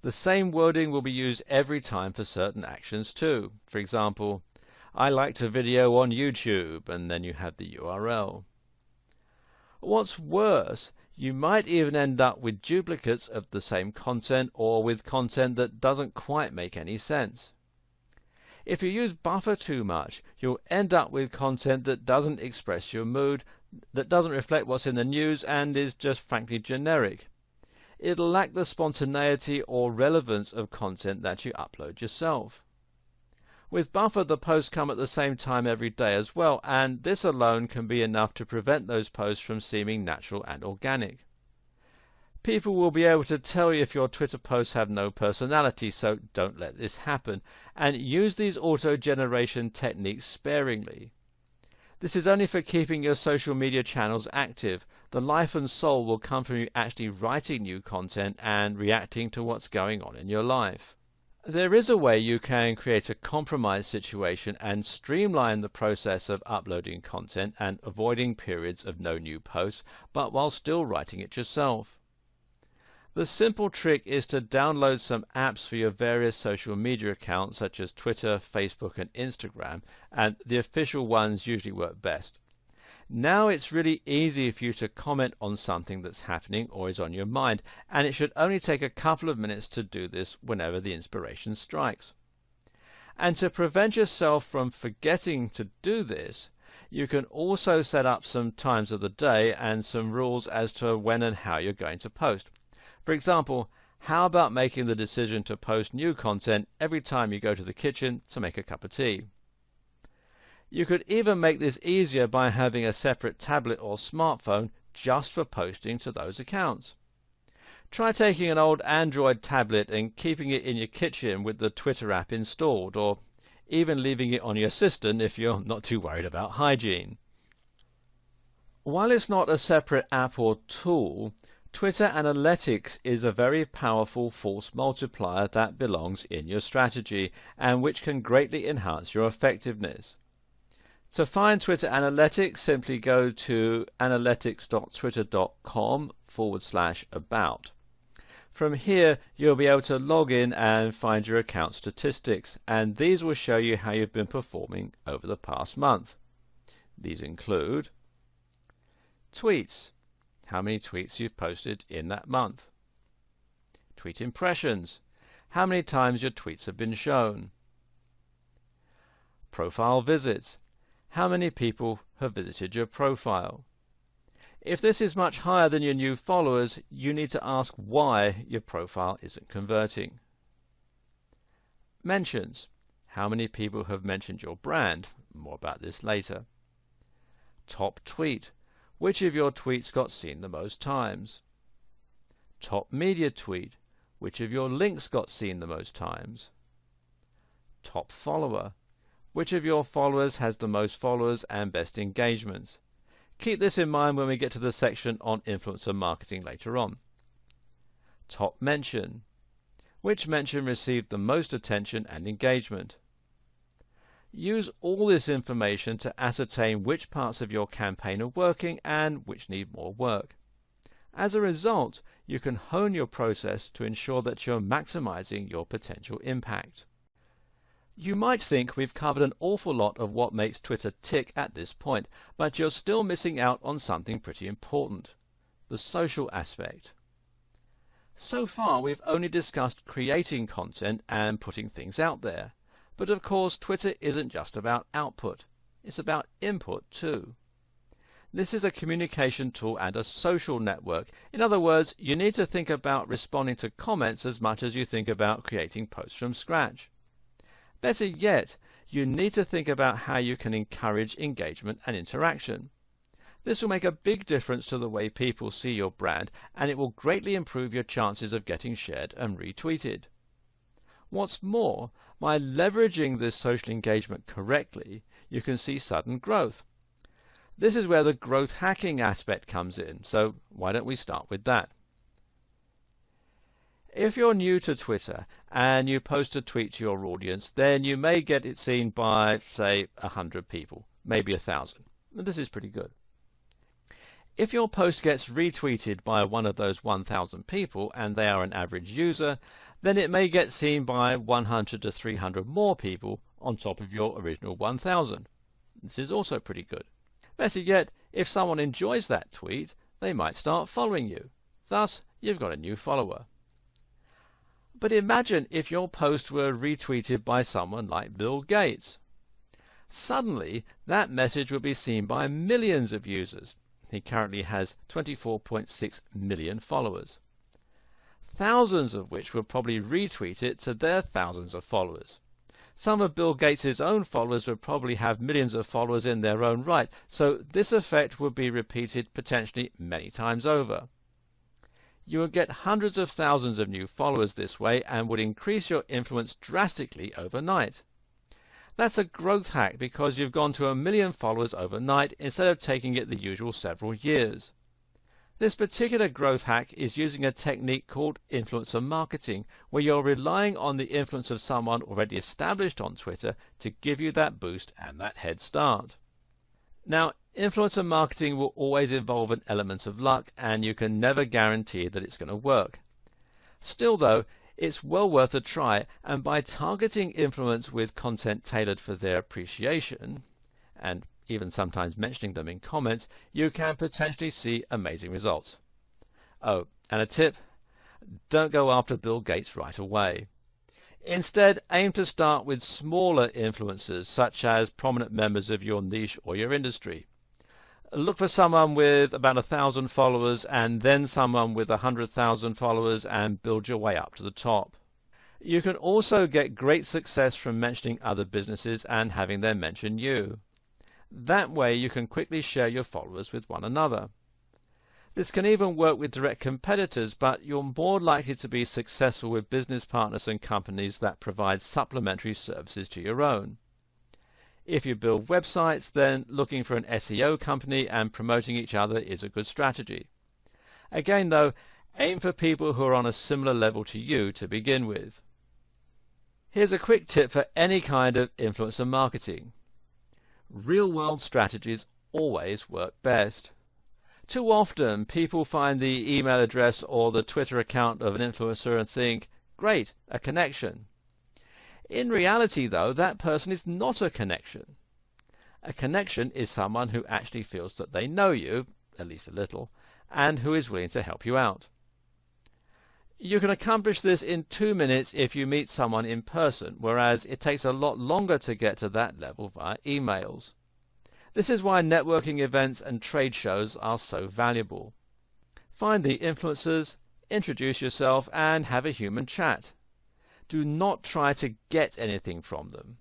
The same wording will be used every time for certain actions too. For example, I liked a video on YouTube, and then you have the URL. What's worse, you might even end up with duplicates of the same content or with content that doesn't quite make any sense. If you use Buffer too much, you'll end up with content that doesn't express your mood, that doesn't reflect what's in the news, and is just frankly generic. It'll lack the spontaneity or relevance of content that you upload yourself. With Buffer, the posts come at the same time every day as well, and this alone can be enough to prevent those posts from seeming natural and organic. People will be able to tell you if your Twitter posts have no personality, so don't let this happen, and use these auto-generation techniques sparingly. This is only for keeping your social media channels active. The life and soul will come from you actually writing new content and reacting to what's going on in your life. There is a way you can create a compromise situation and streamline the process of uploading content and avoiding periods of no new posts, but while still writing it yourself. The simple trick is to download some apps for your various social media accounts such as Twitter, Facebook and Instagram, and the official ones usually work best. Now it's really easy for you to comment on something that's happening or is on your mind, and it should only take a couple of minutes to do this whenever the inspiration strikes. And to prevent yourself from forgetting to do this, you can also set up some times of the day and some rules as to when and how you're going to post. For example, how about making the decision to post new content every time you go to the kitchen to make a cup of tea? You could even make this easier by having a separate tablet or smartphone just for posting to those accounts. Try taking an old Android tablet and keeping it in your kitchen with the Twitter app installed, or even leaving it on your assistant if you're not too worried about hygiene. While it's not a separate app or tool, Twitter Analytics is a very powerful force multiplier that belongs in your strategy and which can greatly enhance your effectiveness. To find Twitter Analytics, simply go to analytics.twitter.com/about. From here, you'll be able to log in and find your account statistics, and these will show you how you've been performing over the past month. These include tweets, how many tweets you've posted in that month. Tweet impressions, how many times your tweets have been shown. Profile visits, how many people have visited your profile. If this is much higher than your new followers, you need to ask why your profile isn't converting. Mentions, how many people have mentioned your brand. More about this later. Top tweet, which of your tweets got seen the most times. Top media tweet, which of your links got seen the most times. Top follower, which of your followers has the most followers and best engagements. Keep this in mind when we get to the section on influencer marketing later on. Top mention, which mention received the most attention and engagement. Use all this information to ascertain which parts of your campaign are working and which need more work. As a result, you can hone your process to ensure that you're maximizing your potential impact. You might think we've covered an awful lot of what makes Twitter tick at this point, but you're still missing out on something pretty important: the social aspect. So far, we've only discussed creating content and putting things out there. But of course, Twitter isn't just about output. It's about input too. This is a communication tool and a social network. In other words, you need to think about responding to comments as much as you think about creating posts from scratch. Better yet, you need to think about how you can encourage engagement and interaction. This will make a big difference to the way people see your brand, and it will greatly improve your chances of getting shared and retweeted. What's more, by leveraging this social engagement correctly, you can see sudden growth. This is where the growth hacking aspect comes in, so why don't we start with that? If you're new to Twitter and you post a tweet to your audience, then you may get it seen by, say, 100 people, maybe 1,000. This is pretty good. If your post gets retweeted by one of those 1,000 people and they are an average user, then it may get seen by 100 to 300 more people on top of your original 1,000. This is also pretty good. Better yet, if someone enjoys that tweet, they might start following you. Thus, you've got a new follower. But imagine if your post were retweeted by someone like Bill Gates. Suddenly, that message would be seen by millions of users. He currently has 24.6 million followers, thousands of which would probably retweet it to their thousands of followers. Some of Bill Gates' own followers would probably have millions of followers in their own right, so this effect would be repeated potentially many times over. You would get hundreds of thousands of new followers this way and would increase your influence drastically overnight. That's a growth hack because you've gone to 1 million followers overnight instead of taking it the usual several years. This particular growth hack is using a technique called influencer marketing, where you're relying on the influence of someone already established on Twitter to give you that boost and that head start. Now, influencer marketing will always involve an element of luck, and you can never guarantee that it's going to work. Still though, it's well worth a try, and by targeting influence with content tailored for their appreciation, and even sometimes mentioning them in comments, you can potentially see amazing results. Oh, and a tip: don't go after Bill Gates right away. Instead, aim to start with smaller influencers, such as prominent members of your niche or your industry. Look for someone with about 1,000 followers and then someone with 100,000 followers and build your way up to the top. You can also get great success from mentioning other businesses and having them mention you. That way you can quickly share your followers with one another. This can even work with direct competitors, but you're more likely to be successful with business partners and companies that provide supplementary services to your own. If you build websites, then looking for an SEO company and promoting each other is a good strategy. Again though, aim for people who are on a similar level to you to begin with. Here's a quick tip for any kind of influencer marketing. Real-world strategies always work best. Too often, people find the email address or the Twitter account of an influencer and think, great, a connection. In reality, though, that person is not a connection. A connection is someone who actually feels that they know you, at least a little, and who is willing to help you out. You can accomplish this in 2 minutes if you meet someone in person, whereas it takes a lot longer to get to that level via emails. This is why networking events and trade shows are so valuable. Find the influencers, introduce yourself, and have a human chat. Do not try to get anything from them.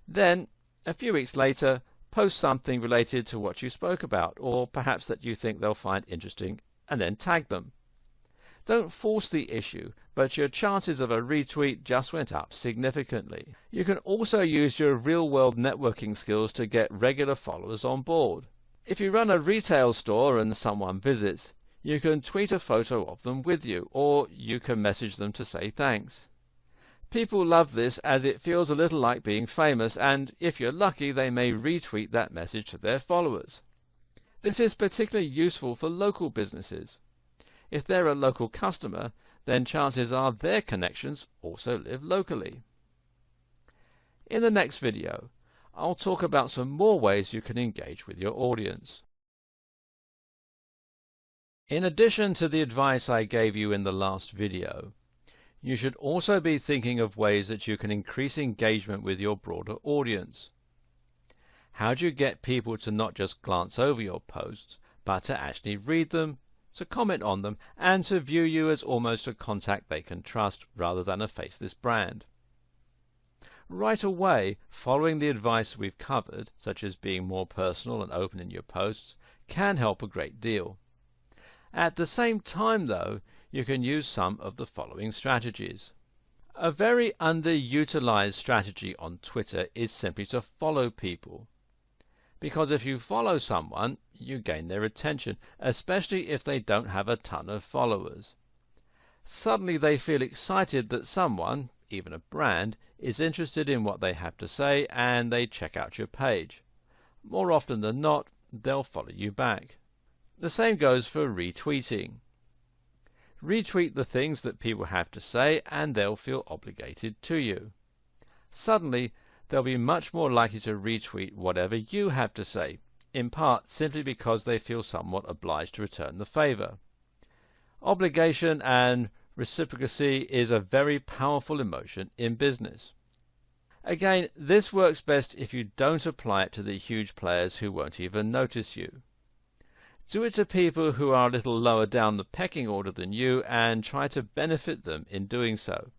Then, a few weeks later, post something related to what you spoke about, or perhaps that you think they'll find interesting, and then tag them. Don't force the issue, but your chances of a retweet just went up significantly. You can also use your real-world networking skills to get regular followers on board. If you run a retail store and someone visits, you can tweet a photo of them with you, or you can message them to say thanks. People love this as it feels a little like being famous, and if you're lucky, they may retweet that message to their followers. This is particularly useful for local businesses. If they're a local customer, then chances are their connections also live locally. In the next video, I'll talk about some more ways you can engage with your audience. In addition to the advice I gave you in the last video, you should also be thinking of ways that you can increase engagement with your broader audience. How do you get people to not just glance over your posts, but to actually read them, to comment on them, and to view you as almost a contact they can trust rather than a faceless brand? Right away, following the advice we've covered, such as being more personal and open in your posts, can help a great deal. At the same time, though, you can use some of the following strategies. A very underutilized strategy on Twitter is simply to follow people. Because if you follow someone, you gain their attention, especially if they don't have a ton of followers. Suddenly they feel excited that someone, even a brand, is interested in what they have to say, and they check out your page. More often than not, they'll follow you back. The same goes for retweeting. Retweet the things that people have to say and they'll feel obligated to you. Suddenly, they'll be much more likely to retweet whatever you have to say, in part simply because they feel somewhat obliged to return the favor. Obligation and reciprocity is a very powerful emotion in business. Again, this works best if you don't apply it to the huge players who won't even notice you. Do it to people who are a little lower down the pecking order than you and try to benefit them in doing so.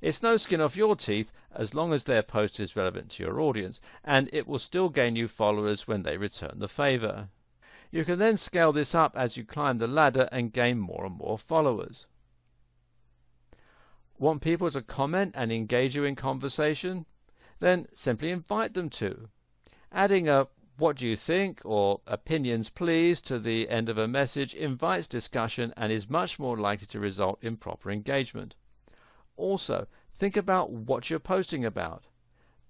It's no skin off your teeth as long as their post is relevant to your audience, and it will still gain you followers when they return the favor. You can then scale this up as you climb the ladder and gain more and more followers. Want people to comment and engage you in conversation? Then simply invite them to. Adding a "what do you think" or "opinions please" to the end of a message invites discussion and is much more likely to result in proper engagement. Also, think about what you're posting about.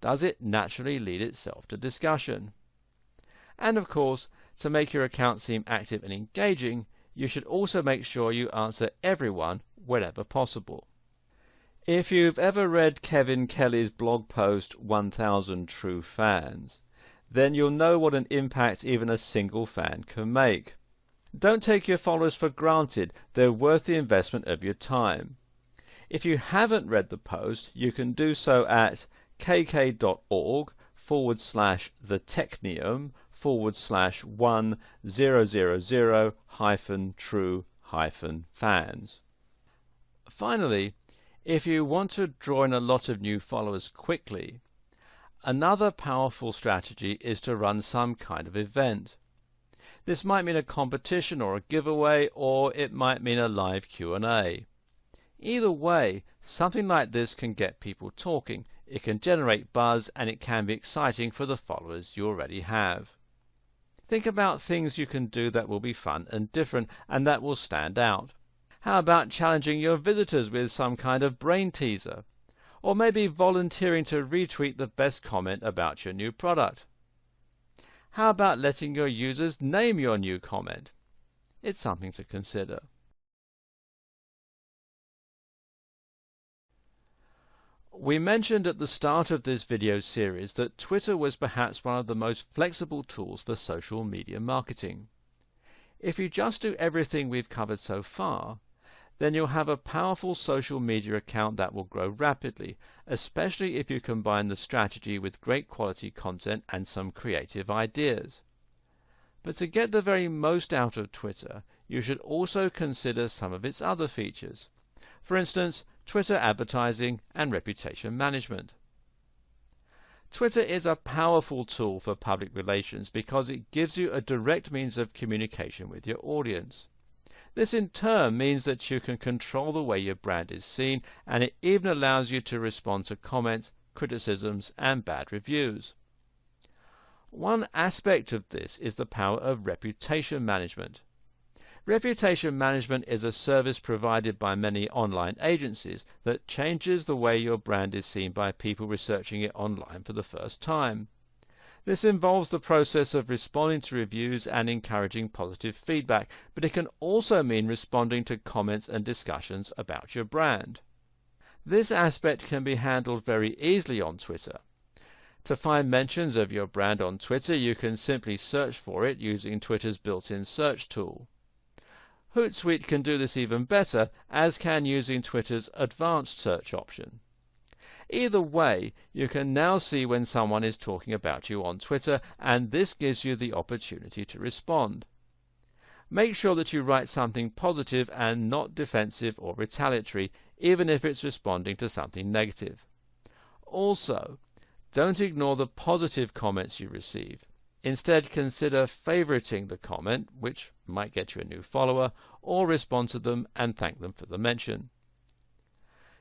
Does it naturally lead itself to discussion? And of course, to make your account seem active and engaging, you should also make sure you answer everyone whenever possible. If you've ever read Kevin Kelly's blog post 1000 True Fans, then you'll know what an impact even a single fan can make. Don't take your followers for granted. They're worth the investment of your time. If you haven't read the post, you can do so at kk.org/the-technium/1000-true-fans. Finally, if you want to draw in a lot of new followers quickly, another powerful strategy is to run some kind of event. This might mean a competition or a giveaway, or it might mean a live Q&A. Either way, something like this can get people talking, it can generate buzz, and it can be exciting for the followers you already have. Think about things you can do that will be fun and different, and that will stand out. How about challenging your visitors with some kind of brain teaser? Or maybe volunteering to retweet the best comment about your new product. How about letting your users name your new comment? It's something to consider. We mentioned at the start of this video series that Twitter was perhaps one of the most flexible tools for social media marketing. If you just do everything we've covered so far, then you'll have a powerful social media account that will grow rapidly, especially if you combine the strategy with great quality content and some creative ideas. But to get the very most out of Twitter, you should also consider some of its other features. For instance, Twitter advertising and reputation management. Twitter is a powerful tool for public relations because it gives you a direct means of communication with your audience. This in turn means that you can control the way your brand is seen, and it even allows you to respond to comments, criticisms, and bad reviews. One aspect of this is the power of reputation management. Reputation management is a service provided by many online agencies that changes the way your brand is seen by people researching it online for the first time. This involves the process of responding to reviews and encouraging positive feedback, but it can also mean responding to comments and discussions about your brand. This aspect can be handled very easily on Twitter. To find mentions of your brand on Twitter, you can simply search for it using Twitter's built-in search tool. Hootsuite can do this even better, as can using Twitter's advanced search option. Either way, you can now see when someone is talking about you on Twitter, and this gives you the opportunity to respond. Make sure that you write something positive and not defensive or retaliatory, even if it's responding to something negative. Also, don't ignore the positive comments you receive. Instead, consider favoriting the comment, which might get you a new follower, or respond to them and thank them for the mention.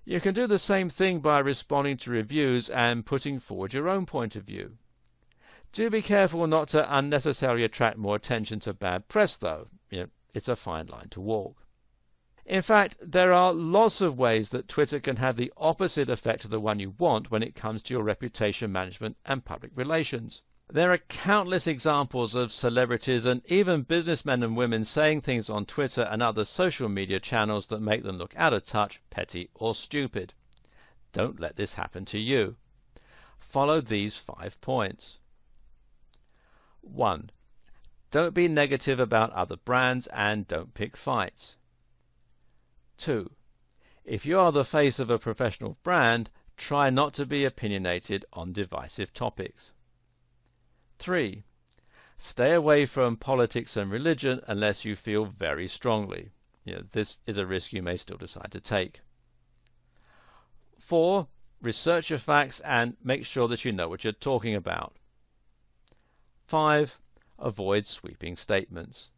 You can do the same thing by responding to reviews and putting forward your own point of view. Do be careful not to unnecessarily attract more attention to bad press, though. It's a fine line to walk. In fact, there are lots of ways that Twitter can have the opposite effect of the one you want when it comes to your reputation management and public relations. There are countless examples of celebrities and even businessmen and women saying things on Twitter and other social media channels that make them look out of touch, petty, or stupid. Don't let this happen to you. Follow these 5 points. 1. Don't be negative about other brands and don't pick fights. 2. If you are the face of a professional brand, try not to be opinionated on divisive topics. 3. Stay away from politics and religion unless you feel very strongly. This is a risk you may still decide to take. 4. Research your facts and make sure that you know what you're talking about. 5. Avoid sweeping statements.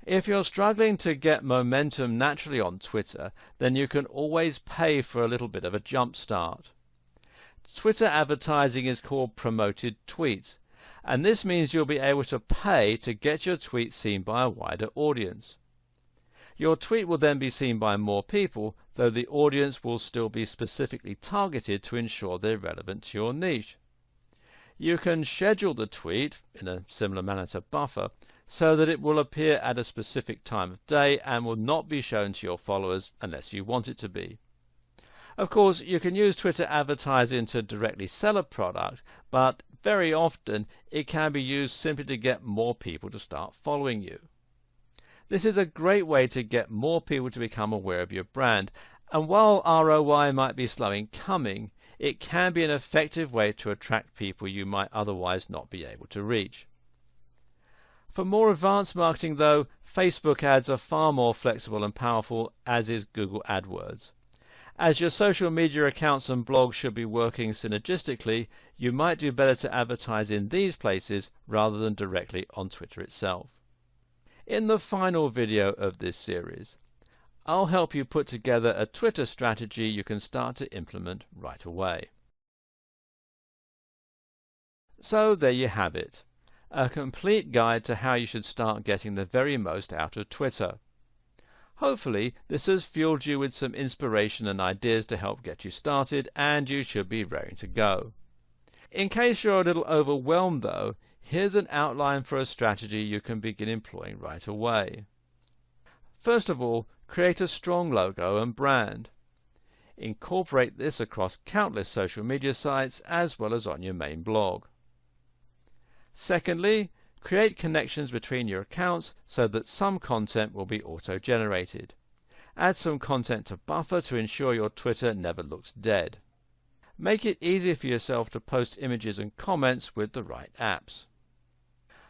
If you're struggling to get momentum naturally on Twitter, then you can always pay for a little bit of a jump start. Twitter advertising is called promoted tweets, and this means you'll be able to pay to get your tweet seen by a wider audience. Your tweet will then be seen by more people, though the audience will still be specifically targeted to ensure they're relevant to your niche. You can schedule the tweet, in a similar manner to Buffer, so that it will appear at a specific time of day and will not be shown to your followers unless you want it to be. Of course, you can use Twitter advertising to directly sell a product, but very often it can be used simply to get more people to start following you. This is a great way to get more people to become aware of your brand, and while ROI might be slow in coming, it can be an effective way to attract people you might otherwise not be able to reach. For more advanced marketing, though, Facebook ads are far more flexible and powerful, as is Google AdWords. As your social media accounts and blogs should be working synergistically, you might do better to advertise in these places rather than directly on Twitter itself. In the final video of this series, I'll help you put together a Twitter strategy you can start to implement right away. So there you have it, a complete guide to how you should start getting the very most out of Twitter. Hopefully this has fueled you with some inspiration and ideas to help get you started, and you should be raring to go. In case you're a little overwhelmed though, here's an outline for a strategy you can begin employing right away. First of all, create a strong logo and brand. Incorporate this across countless social media sites as well as on your main blog. Secondly, create connections between your accounts so that some content will be auto-generated. Add some content to Buffer to ensure your Twitter never looks dead. Make it easy for yourself to post images and comments with the right apps.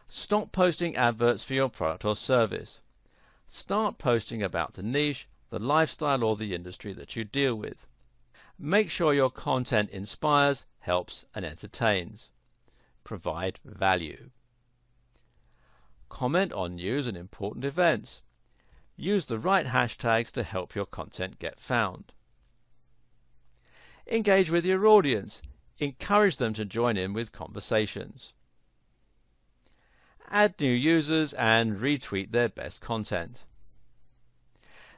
Stop posting adverts for your product or service. Start posting about the niche, the lifestyle or the industry that you deal with. Make sure your content inspires, helps and entertains. Provide value. Comment on news and important events. Use the right hashtags to help your content get found. Engage with your audience. Encourage them to join in with conversations. Add new users and retweet their best content.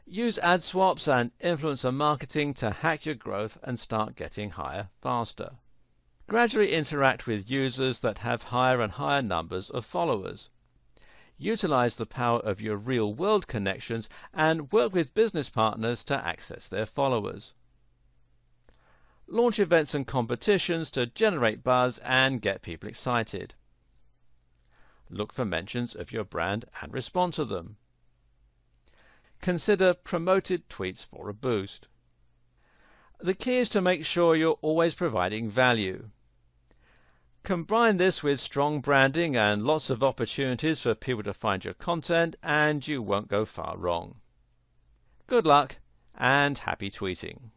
Use ad swaps and influencer marketing to hack your growth and start getting higher faster. Gradually interact with users that have higher and higher numbers of followers. Utilize the power of your real-world connections and work with business partners to access their followers. Launch events and competitions to generate buzz and get people excited. Look for mentions of your brand and respond to them. Consider promoted tweets for a boost. The key is to make sure you're always providing value. Combine this with strong branding and lots of opportunities for people to find your content, and you won't go far wrong. Good luck and happy tweeting!